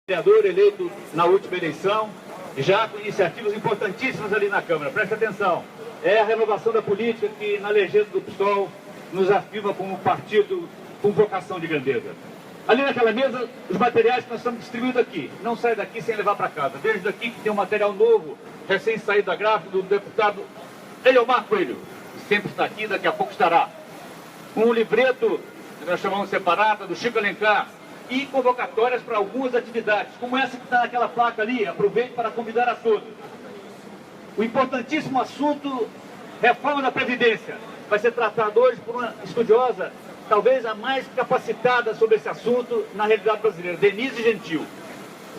vereador eleito na última eleição, já com iniciativas importantíssimas ali na Câmara. Preste atenção, é a renovação da política que na legenda do PSOL nos afirma como um partido com vocação de grandeza. Ali naquela mesa, os materiais que nós estamos distribuindo aqui, não sai daqui sem levar para casa. Veja daqui que tem um material novo, recém-saído da gráfica, do deputado Eliomar Coelho, que sempre está aqui, daqui a pouco estará. Um livreto, que nós chamamos separata, do Chico Alencar, e convocatórias para algumas atividades, como essa que está naquela placa ali. Aproveito para convidar a todos. O importantíssimo assunto, reforma da Previdência, vai ser tratado hoje por uma estudiosa, talvez a mais capacitada sobre esse assunto na realidade brasileira, Denise Gentil.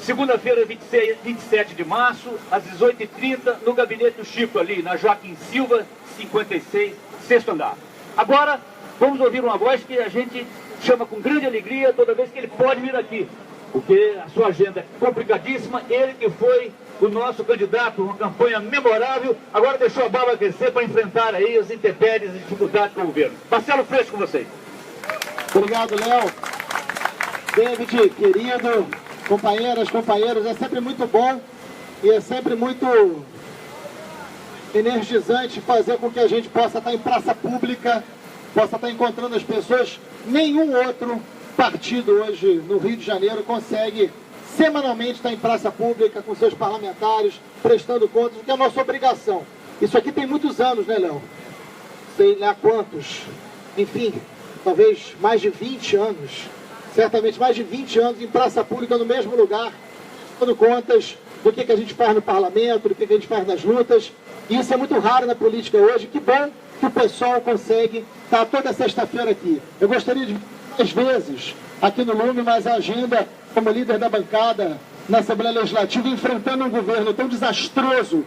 Segunda-feira, 27 de março, às 18h30, no gabinete do Chico, ali na Joaquim Silva, 56, sexto andar. Agora, vamos ouvir uma voz que a gente chama com grande alegria toda vez que ele pode vir aqui, porque a sua agenda é complicadíssima. Ele que foi o nosso candidato, uma campanha memorável, agora deixou a barba crescer para enfrentar aí as intempéries e dificuldades do governo. Marcelo Freixo, com vocês. Obrigado, Léo. David, querido, companheiras, companheiros, é sempre muito bom e é sempre muito energizante fazer com que a gente possa estar em praça pública, possa estar encontrando as pessoas. Nenhum outro partido hoje no Rio de Janeiro consegue semanalmente estar em praça pública com seus parlamentares, prestando contas, o que é a nossa obrigação. Isso aqui tem muitos anos, né, Léo? Sei lá quantos, enfim, talvez mais de 20 anos, certamente mais de 20 anos em praça pública no mesmo lugar, dando contas do que a gente faz no parlamento, do que a gente faz nas lutas. E isso é muito raro na política hoje. Que bom que o pessoal consegue estar toda sexta-feira aqui. Eu gostaria de vir às vezes aqui no Lume, mas a agenda, como líder da bancada na Assembleia Legislativa, enfrentando um governo tão desastroso,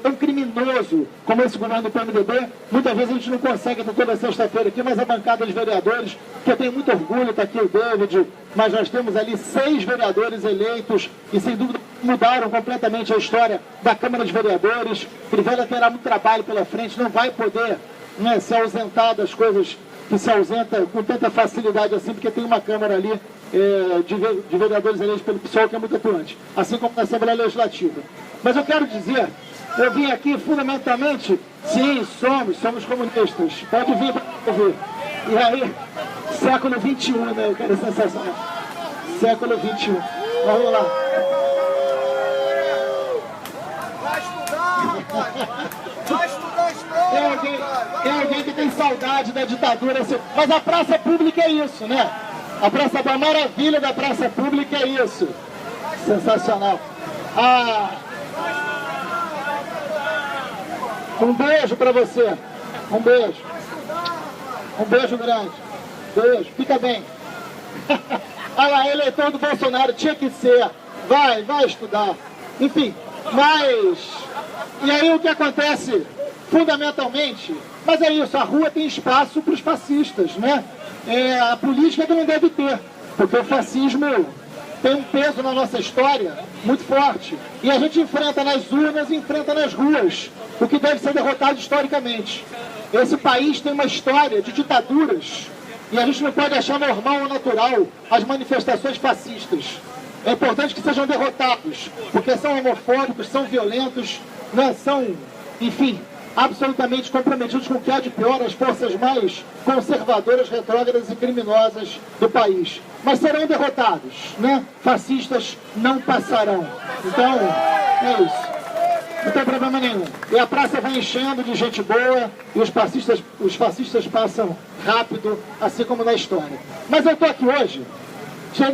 tão criminoso como esse governo do PMDB, muitas vezes a gente não consegue estar toda sexta-feira aqui, mas a bancada dos vereadores, que eu tenho muito orgulho, está aqui o David, mas nós temos ali 6 vereadores eleitos e sem dúvida mudaram completamente a história da Câmara dos Vereadores. Crivella terá muito trabalho pela frente, não vai poder se ausentar das coisas que se ausenta com tanta facilidade assim, porque tem uma Câmara ali de vereadores eleitos pelo PSOL que é muito atuante, assim como na Assembleia Legislativa. Mas eu quero dizer, eu vim aqui fundamentalmente, sim, somos comunistas, pode vir para ouvir. E aí, século XXI, né, eu quero sensacional. Século XXI. Vamos lá. Vai estudar, rapaz! Vai estudar história! Tem alguém que tem saudade da ditadura, mas a praça pública é isso, né? A maravilha da praça pública é isso. Sensacional. Um beijo pra você. Um beijo. Um beijo grande. Beijo. Fica bem. Olha lá, eleitor do Bolsonaro tinha que ser. Vai estudar. Enfim, mas... E aí o que acontece, fundamentalmente, mas é isso, a rua tem espaço para os fascistas, né? A política que não deve ter, porque o fascismo tem um peso na nossa história muito forte. E a gente enfrenta nas urnas e enfrenta nas ruas, o que deve ser derrotado historicamente. Esse país tem uma história de ditaduras, e a gente não pode achar normal ou natural as manifestações fascistas. É importante que sejam derrotados, porque são homofóbicos, são violentos, né? São, enfim, absolutamente comprometidos com o que há de pior as forças mais conservadoras, retrógradas e criminosas do país. Mas serão derrotados, né? Fascistas não passarão. Então, é isso. Não tem problema nenhum. E a praça vai enchendo de gente boa e os fascistas passam rápido, assim como na história. Mas eu estou aqui hoje,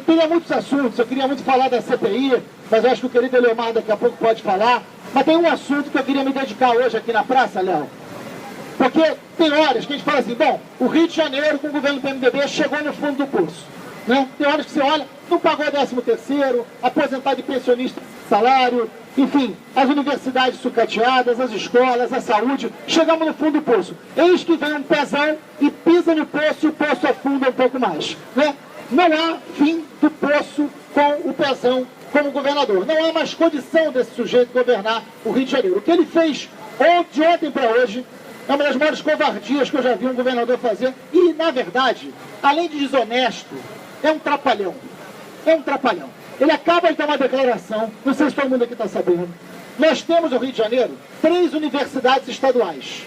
teria muitos assuntos, eu queria muito falar da CPI, mas eu acho que o querido Eliomar daqui a pouco pode falar. Mas tem um assunto que eu queria me dedicar hoje aqui na praça, Léo. Porque tem horas que a gente fala assim, bom, o Rio de Janeiro com o governo do PMDB chegou no fundo do poço, né? Tem horas que você olha, não pagou 13º, aposentado e pensionista salário, enfim, as universidades sucateadas, as escolas, a saúde, chegamos no fundo do poço. Eis que vem um pezão e pisa no poço e o poço afunda um pouco mais, né? Não há fim do poço com o pezão como governador. Não há mais condição desse sujeito governar o Rio de Janeiro. O que ele fez de ontem para hoje é uma das maiores covardias que eu já vi um governador fazer. E, na verdade, além de desonesto, é um trapalhão. É um trapalhão. Ele acaba de dar uma declaração, não sei se todo mundo aqui está sabendo. Nós temos no Rio de Janeiro 3 universidades estaduais.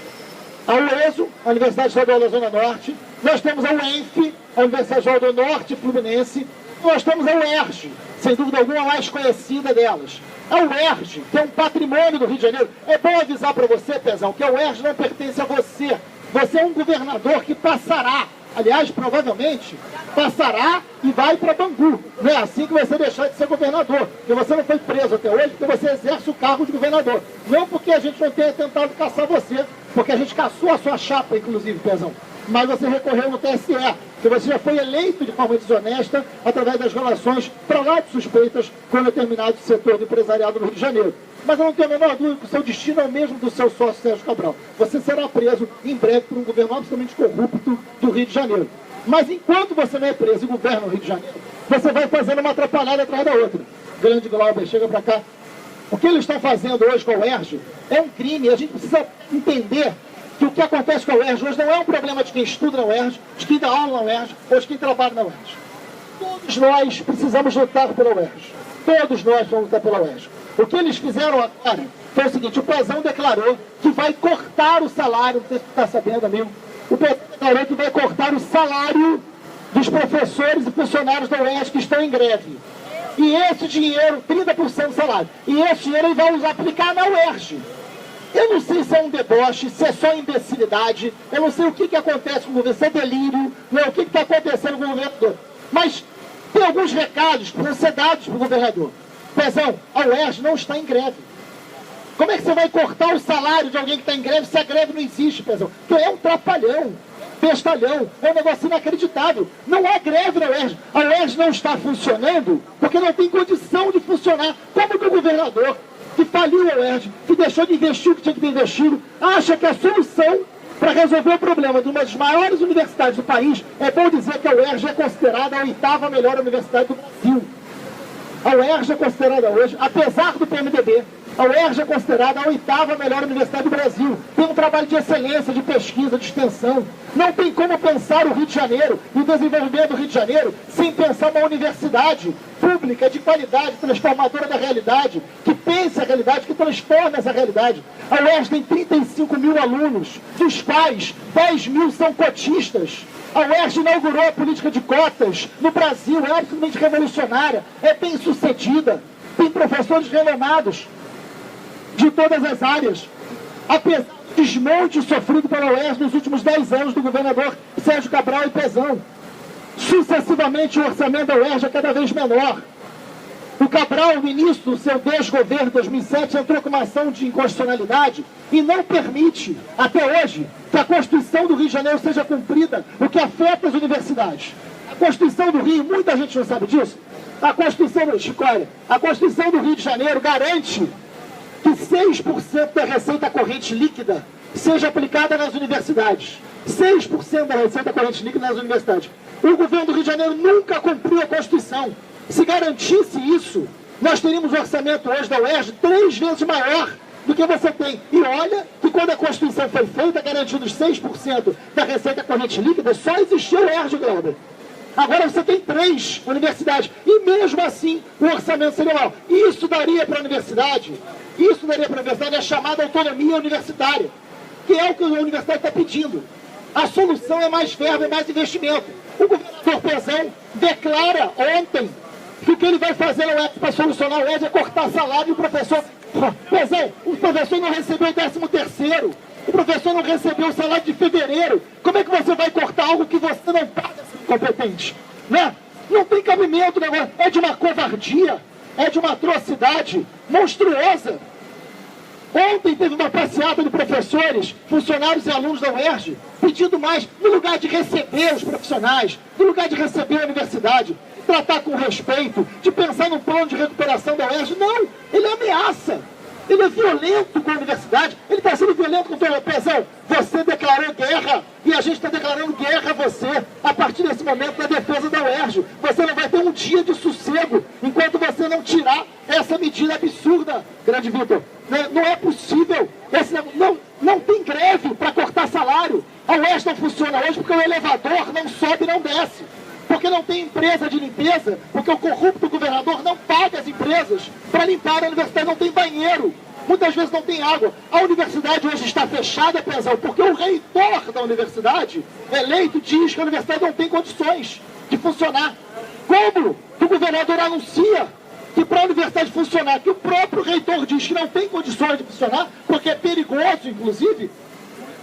A UESO, a Universidade Estadual da Zona Norte, nós temos a UENF, a Universidade Estadual do Norte Fluminense, nós temos a UERJ, sem dúvida alguma a mais conhecida delas. A UERJ, que é um patrimônio do Rio de Janeiro, é bom avisar para você, Pezão, que a UERJ não pertence a você. Você é um governador que passará, aliás, provavelmente, passará e vai para Bangu. Não é assim que você deixar de ser governador, porque você não foi preso até hoje, porque você exerce o cargo de governador. Não porque a gente não tenha tentado caçar você, porque a gente caçou a sua chapa, inclusive, Pezão. Mas você recorreu no TSE, que você já foi eleito de forma desonesta através das relações para lá de suspeitas com um determinado setor do empresariado no Rio de Janeiro. Mas eu não tenho a menor dúvida que o seu destino é o mesmo do seu sócio Sérgio Cabral. Você será preso em breve por um governo absolutamente corrupto do Rio de Janeiro. Mas enquanto você não é preso e governa o Rio de Janeiro, você vai fazendo uma atrapalhada atrás da outra. Grande Glauber, chega para cá. O que eles estão fazendo hoje com a UERJ é um crime. A gente precisa entender que o que acontece com a UERJ hoje não é um problema de quem estuda na UERJ, de quem dá aula na UERJ, ou de quem trabalha na UERJ. Todos nós precisamos lutar pela UERJ. Todos nós vamos lutar pela UERJ. O que eles fizeram agora foi o seguinte: o Pezão declarou que vai cortar o salário, não sei se você está sabendo, amigo, o Pezão declarou que vai cortar o salário dos professores e funcionários da UERJ que estão em greve. E esse dinheiro, 30% do salário, e esse dinheiro ele vai aplicar na UERJ. Eu não sei se é um deboche, se é só imbecilidade, eu não sei o que acontece com o governo, se é delírio, não, o que está acontecendo com o governador. Mas tem alguns recados que vão ser dados para o governador. Pezão, a UERJ não está em greve. Como é que você vai cortar o salário de alguém que está em greve se a greve não existe, Pezão? Porque é um trapalhão, bestalhão, é um negócio inacreditável. Não há greve na UERJ. A UERJ não está funcionando porque não tem condição de funcionar. Como que o governador, que faliu a UERJ, que deixou de investir o que tinha que ter investido, acha que a solução para resolver o problema de uma das maiores universidades do país, é bom dizer que a UERJ é considerada a 8ª melhor universidade do Brasil. A UERJ é considerada hoje, apesar do PMDB, a UERJ é considerada a 8ª melhor universidade do Brasil. Tem um trabalho de excelência, de pesquisa, de extensão. Não tem como pensar o Rio de Janeiro e o desenvolvimento do Rio de Janeiro sem pensar uma universidade pública, de qualidade, transformadora da realidade, que pense a realidade, que transforme essa realidade. A UERJ tem 35 mil alunos, dos quais 10 mil são cotistas. A UERJ inaugurou a política de cotas no Brasil, é absolutamente revolucionária, é bem sucedida, tem professores renomados de todas as áreas. Apesar do desmonte sofrido pela UERJ nos últimos 10 anos do governador Sérgio Cabral e Pezão, sucessivamente o orçamento da UERJ é cada vez menor. O Cabral, no início do seu desgoverno, em 2007, entrou com uma ação de inconstitucionalidade e não permite, até hoje, que a Constituição do Rio de Janeiro seja cumprida, o que afeta as universidades. A Constituição do Rio, muita gente não sabe disso, a Constituição do Rio de Janeiro garante que 6% da receita corrente líquida seja aplicada nas universidades. 6% da receita corrente líquida nas universidades. O governo do Rio de Janeiro nunca cumpriu a Constituição. Se garantisse isso, nós teríamos um orçamento hoje da UERJ 3 vezes maior do que você tem. E olha que quando a Constituição foi feita, garantindo os 6% da receita corrente líquida, só existia o UERJ, Glauber. Agora você tem 3 universidades. E mesmo assim, o orçamento seria maior. Isso daria para a universidade a chamada autonomia universitária, que é o que a universidade está pedindo. A solução é mais verba, é mais investimento. O governador Pezão declara ontem que o que ele vai fazer na UERJ para solucionar a UERJ é cortar salário e o professor... Pezão, o professor não recebeu o 13º, o professor não recebeu o salário de fevereiro. Como é que você vai cortar algo que você não paga, competente? Né? Não tem cabimento o negócio. É de uma covardia, é de uma atrocidade monstruosa. Ontem teve uma passeata de professores, funcionários e alunos da UERJ, pedindo mais, no lugar de receber os profissionais, no lugar de receber a universidade, tratar com respeito, de pensar num plano de recuperação da UERJ. Não, ele ameaça, ele é violento com a universidade, ele está sendo violento com o Pezão. Você declarou guerra e a gente está declarando guerra a você, a partir desse momento, na defesa da UERJ. Você não vai ter um dia de sossego enquanto você não tirar essa medida absurda, grande Vitor. Não é possível, não tem greve para cortar salário. A UERJ não funciona hoje porque o elevador não sobe e não desce, porque não tem empresa de limpeza, porque o corrupto governador não coisas para limpar. A universidade não tem banheiro, muitas vezes não tem água. A universidade hoje está fechada, Pezão, porque o reitor da universidade, eleito, diz que a universidade não tem condições de funcionar. Como o governador anuncia que para a universidade funcionar, que o próprio reitor diz que não tem condições de funcionar, porque é perigoso, inclusive,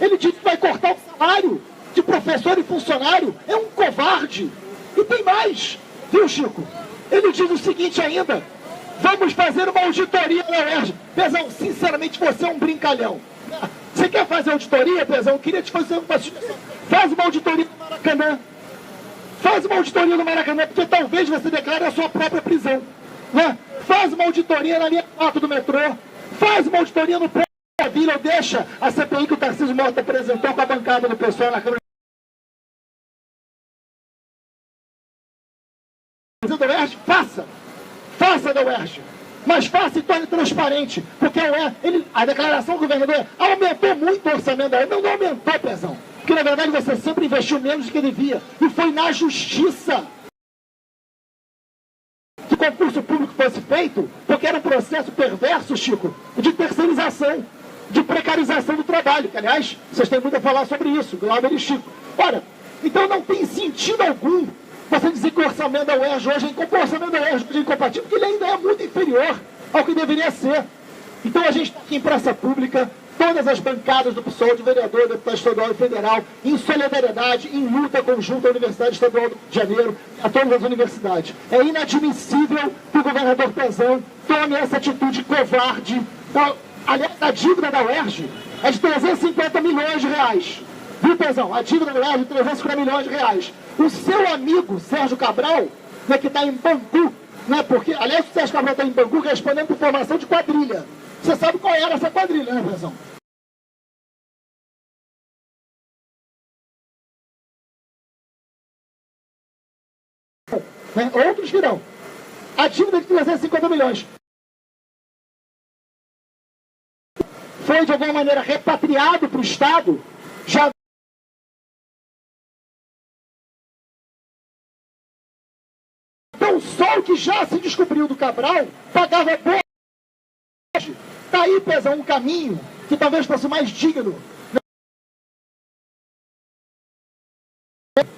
ele diz que vai cortar o salário de professor e funcionário, é um covarde. E tem mais, viu, Chico? Ele diz o seguinte ainda: vamos fazer uma auditoria na UERJ. Pezão, sinceramente, você é um brincalhão. Você quer fazer auditoria, Pezão? Eu queria te fazer uma sugestão. Faz uma auditoria no Maracanã. Faz uma auditoria no Maracanã, porque talvez você declare a sua própria prisão. Né? Faz uma auditoria na linha 4 do metrô. Faz uma auditoria no prédio da Vila, ou deixa a CPI que o Tarcísio Mota apresentou com a bancada do pessoal na Câmara da UERJ. Faça da UERJ. Mas faça e torne transparente, porque a declaração do governador aumentou muito o orçamento da UERJ. Não aumentou, Pezão, porque na verdade você sempre investiu menos do que devia, e foi na justiça que o concurso público fosse feito, porque era um processo perverso, Chico, de terceirização, de precarização do trabalho, que aliás, vocês têm muito a falar sobre isso, Glauber e Chico. Ora, então não tem sentido algum você dizer que o orçamento da UERJ hoje é incompatível, porque ele ainda é muito inferior ao que deveria ser. Então a gente está aqui em praça pública, todas as bancadas do PSOL, de vereador, deputado estadual e federal, em solidariedade, em luta conjunta à Universidade Estadual do Rio de Janeiro, a todas as universidades. É inadmissível que o governador Pezão tome essa atitude covarde. Aliás, a dívida da UERJ é de 350 milhões de reais. Viu, Pezão? A dívida da UERJ é de 350 milhões de reais. O seu amigo, Sérgio Cabral, né, que está em Bangu, né, porque, aliás, o Sérgio Cabral está em Bangu respondendo por formação de quadrilha. Você sabe qual era essa quadrilha, né, Pezão? Né? Outros que não. A dívida de 350 milhões foi, de alguma maneira, repatriado para o Estado, já então só o que já se descobriu do Cabral pagava boa. Está aí, Pezão, um caminho que talvez fosse mais digno, né,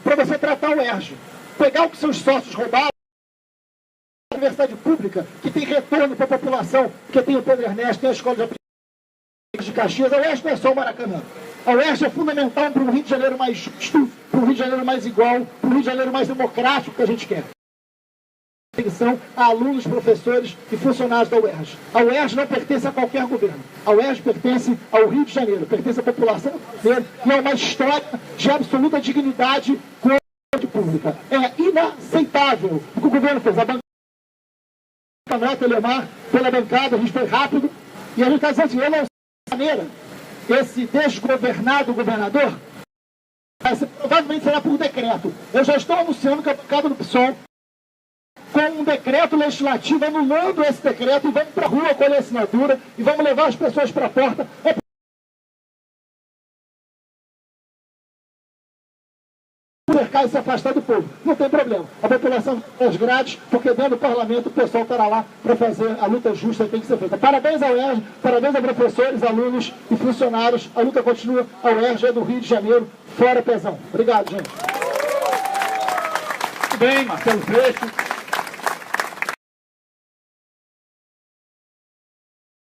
para você tratar o UERJ. Pegar o que seus sócios roubaram, a universidade pública, que tem retorno para a população, porque tem o Pedro Ernesto, tem a escola de Caxias. A UERJ não é só o Maracanã. A UERJ é fundamental para um Rio de Janeiro mais justo, para um Rio de Janeiro mais igual, para um Rio de Janeiro mais democrático que a gente quer. Atenção a alunos, professores e funcionários da UERJ. A UERJ não pertence a qualquer governo. A UERJ pertence ao Rio de Janeiro, pertence à população brasileira, e é uma história de absoluta dignidade com a saúde pública. É inaceitável o que o governo fez. A bancada Telemar, pela bancada, a gente foi rápido, e a gente está dizendo assim, eu não sei de maneira, esse desgovernado governador, provavelmente será por decreto. Eu já estou anunciando que a bancada do PSOL, com um decreto legislativo, anulando esse decreto, e vamos para a rua colher assinatura, e vamos levar as pessoas para a porta. Cercar e se afastar do povo. Não tem problema. A população das grades, porque dentro do parlamento o pessoal estará lá para fazer a luta justa que tem que ser feita. Parabéns ao UERJ, parabéns a professores, alunos e funcionários. A luta continua. A UERJ é do Rio de Janeiro. Fora Pezão. Obrigado, gente. Muito bem, Marcelo Freixo.